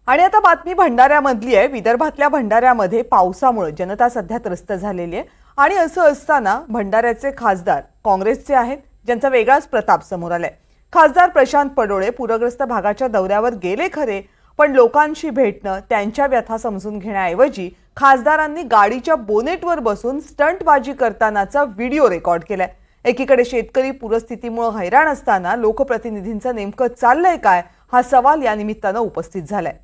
आणि आता बातमी भंडाऱ्यामधली आहे। विदर्भातल्या भंडाऱ्यामध्ये पावसामुळे जनता सध्या त्रस्त झालेली आहे आणि असं असताना भंडाऱ्याचे खासदार काँग्रेसचे आहेत, ज्यांचा वेगळाच प्रताप समोर आलाय। खासदार प्रशांत पडोळे पूरग्रस्त भागाच्या दौऱ्यावर गेले खरे, पण लोकांशी भेटणं, त्यांच्या व्यथा समजून घेण्याऐवजी खासदारांनी गाडीच्या बोनेटवर बसून स्टंटबाजी करतानाचा व्हिडिओ रेकॉर्ड केलाय। एकीकडे शेतकरी पूरस्थितीमुळे हैराण असताना लोकप्रतिनिधींचं नेमकं चाललंय काय, हा सवाल या निमित्तानं उपस्थित झालाय।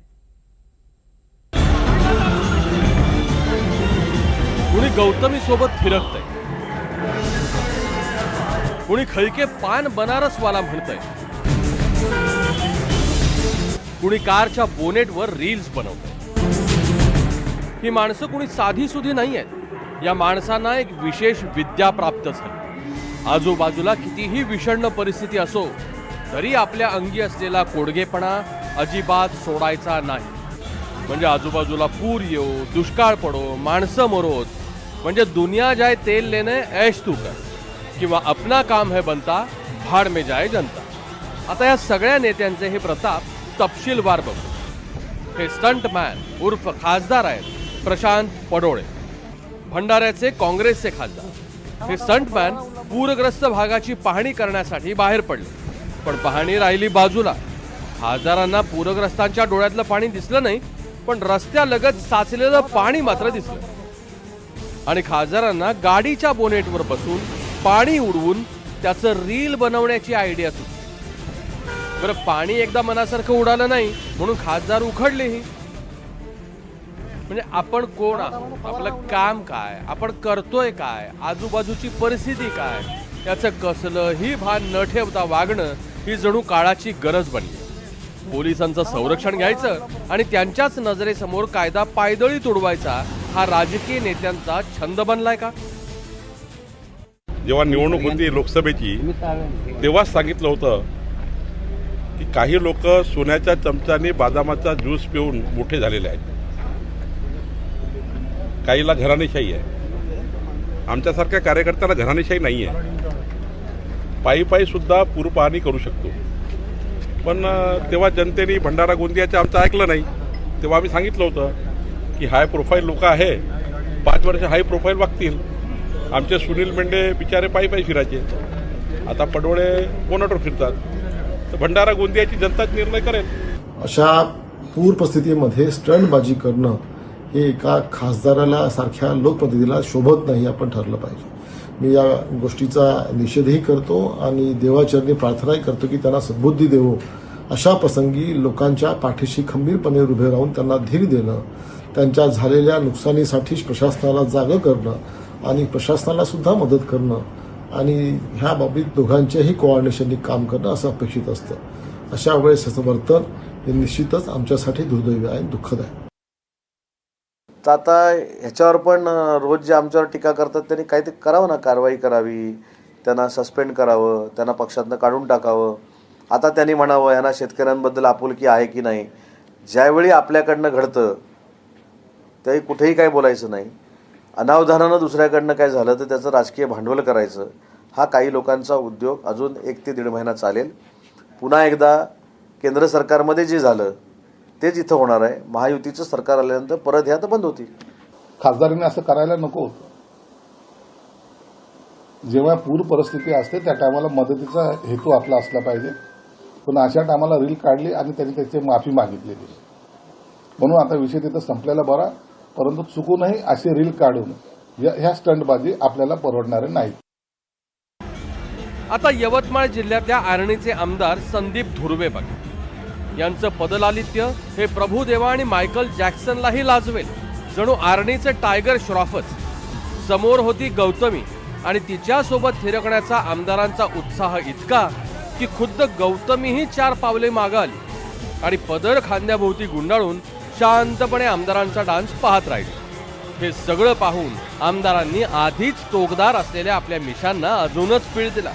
कुणी गौतमी सोबत फिरकतंय, कुणी खळके पान बनारसवाला म्हणतंय, कुणी कारच्या बोनेटवर रील्स बनवतंय। ही माणसं कुणी साधी सुधी नाही आहेत। या माणसांना एक विशेष विद्या प्राप्त झाली। आजूबाजूला कितीही विषण्ण परिस्थिती असो तरी आपल्या अंगी असलेला कोडगेपणा अजिबात सोडायचा नाही। म्हणजे आजूबाजूला पूर येऊ, दुष्काळ पडो, माणसं मरोत, म्हणजे दुनिया जाए तेल लेने ऐश तू कर, किंवा अपना काम है बनता भाड में जाए जनता। आता या सगळ्या नेत्यांचे हे प्रताप तपशीलवार बघू। हे स्टंटमॅन उर्फ खासदार आहेत प्रशांत पडोळे, भंडाऱ्याचे काँग्रेसचे खासदार। हे स्टंटमॅन पूरग्रस्त भागाची पाहणी करण्यासाठी बाहेर पडले, पण पाहणी राहिली बाजूला। खासदारांना पूरग्रस्तांच्या डोळ्यातलं पाणी दिसलं नाही, पण रस्त्यालगत साचलेलं पाणी मात्र दिसलं। आणि खासदारांना गाडीच्या बोनेटवर बसून पाणी उडवून त्याचं रील बनवण्याची आयडिया सुचली। बरं, पाणी एकदा मनासारखं उडालं नाही म्हणून खासदार उखडलेही। म्हणजे आपण कोण आहोत, आपलं काम काय, आपण करतोय काय, आजूबाजूची परिस्थिती काय, याचं कसलंही भान न ठेवता वागणं ही जणू काळाची गरज बनली। पोलिसांचं संरक्षण घ्यायचं आणि त्यांच्याच नजरेसमोर कायदा पायदळी तोडवायचा, हा राजकीय नेत्यांचा छंद बनलाय का? जेव्हा निवडणूक होती लोकसभेची, तेव्हाच सांगितलं होतं की काही लोक सोन्याच्या चमच्याने बदामाचा ज्यूस पिऊन मोठे झालेले आहेत। काहीला घराणेशाही आहे। आमच्यासारख्या कार्यकर्त्यांना घराणेशाही नाही आहे। पायी पायी सुद्धा पूरपाहणी करू शकतो। पण तेव्हा जनतेने भंडारा गोंदियाचं आमचं ऐकलं नाही। तेव्हा आम्ही सांगितलं होतं की हाय प्रोफाईल लोक आहे, 5 वर्ष हाय प्रोफाईल वागतील। आमचे सुनील मेंढे बिचारे पायी पायी फिरायचे, आता पडोळे बोनेटवर फिरतात। तर भंडारा गोंदियाची जनताच निर्णय करेल। अशा पूर परिस्थितीमध्ये स्टंटबाजी करणं हे एका खासदाराला सारख्या लोकप्रतिनिधीला शोभत नाही, आपण ठरलं पाहिजे। मी या गोष्टीचा निषेधही करतो आणि देवाचरणी प्रार्थनाही करतो की त्यांना सद्बुद्धी देवो। अशा प्रसंगी लोकांच्या पाठीशी खंबीरपणे उभे राहून त्यांना धीर देणं, त्यांच्या झालेल्या नुकसानीसाठी प्रशासनाला जागं करणं आणि प्रशासनाला सुद्धा मदत करणं आणि ह्या बाबतीत दोघांच्याही कोऑर्डिनेशननी काम करणं असं अपेक्षित असतं। अशा वेळेस याचं वर्तन हे निश्चितच आमच्यासाठी दुर्दैवी आहे, दुःखद आहे। तर आता ह्याच्यावर पण रोज जे आमच्यावर टीका करतात त्यांनी काहीतरी करावं ना, कारवाई करावी, त्यांना सस्पेंड करावं, त्यांना पक्षातनं काढून टाकावं। आता त्यांनी म्हणावं यांना शेतकऱ्यांबद्दल आपुलकी आहे की नाही। ज्यावेळी आपल्याकडनं घडतं त्यावेळी कुठेही काय बोलायचं नाही। अनावधानानं दुसऱ्याकडनं काय झालं तर त्याचं राजकीय भांडवल करायचं, हा काही लोकांचा उद्योग अजून 1 ते 1.5 महिना चालेल। पुन्हा एकदा केंद्र सरकारमध्ये जे झालं तेच इथं होणार आहे। महायुतीचं सरकार आल्यानंतर परत ह्या तर बंद होतील। खासदारांनी असं करायला नको होतं। जेव्हा पूर परिस्थिती असते त्या टायमाला मदतीचा हेतू आपला असला पाहिजे, पण अशा टायमाला रील काढली आणि त्यांनी त्याची माफी मागितलेली, म्हणून आता विषय तिथं संपलेला बरा। परंतु चुकूनही अशी रील काढून ह्या स्टंटबाजी आपल्याला परवडणारे नाही। आता यवतमाळ जिल्ह्यातल्या आर्णीचे आमदार संदीप धुर्वे बघा, यांचं पदलालित्य हे प्रभुदेवा आणि मायकल जॅक्सनलाही लाजवेल। जणू आर्णीचे टायगर श्रॉफच। समोर होती गौतमी आणि तिच्यासोबत थिरकण्याचा आमदारांचा उत्साह इतका की खुद्द गौतमीही 4 पावले मागे आली आणि पदर खांद्याभोवती गुंडाळून शांतपणे आमदारांचा डान्स पाहत राहिली। हे सगळं पाहून आमदारांनी आधीच टोकदार असलेल्या आपल्या मिशांना अजूनच पीळ दिला।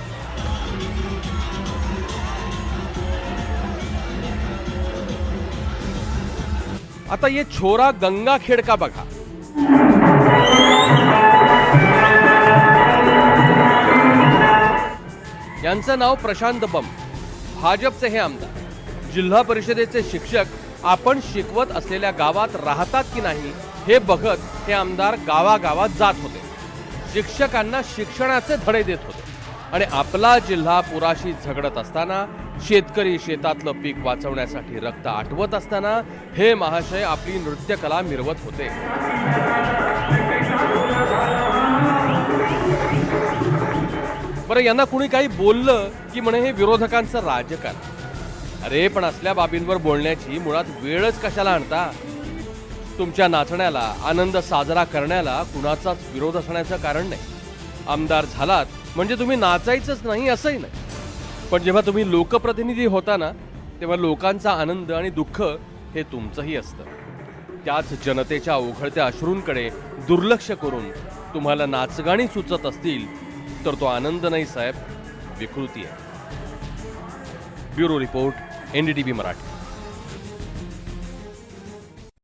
आता ये छोरा गंगाखेड का बघा। यांचं नाव प्रशांत बम, भाजपचे हे आमदार। जिल्हा परिषदेचे शिक्षक आपण शिकवत असलेल्या गावात राहतात की नाही हे बघत हे आमदार गावागावात जात होते. शिक्षकांना शिक्षणाचे धडे देत होते आणि आपला जिल्हा पुराशी झगडत असताना, शेतकरी शेतातलं पीक वाचवण्यासाठी रक्त आटवत असताना हे महाशय आपली नृत्यकला मिरवत होते. बरं, यांना कुणी काही बोललं की म्हणे हे विरोधकांचं राजकारण. अरे पण असल्या बाबींवर बोलण्याची मुळात वेळच कशाला आणता? तुमच्या नाचण्याला, आनंद साजरा करण्याला कुणाचाच विरोध असण्याचं कारण नाही. आमदार झालात म्हणजे तुम्ही नाचायचंच नाही असंही नाही. पण जेव्हा तुम्ही लोकप्रतिनिधी होता ना, तेव्हा लोकांचा आनंद आणि दुःख हे तुमचंही असतं. त्याच जनतेच्या ओघळत्या अश्रूंकडे दुर्लक्ष करून तुम्हाला नाचगाणी सुचत असतील तर तो आनंद नाही साहेब, विकृती आहे. Bureau report, NDTV Marathi.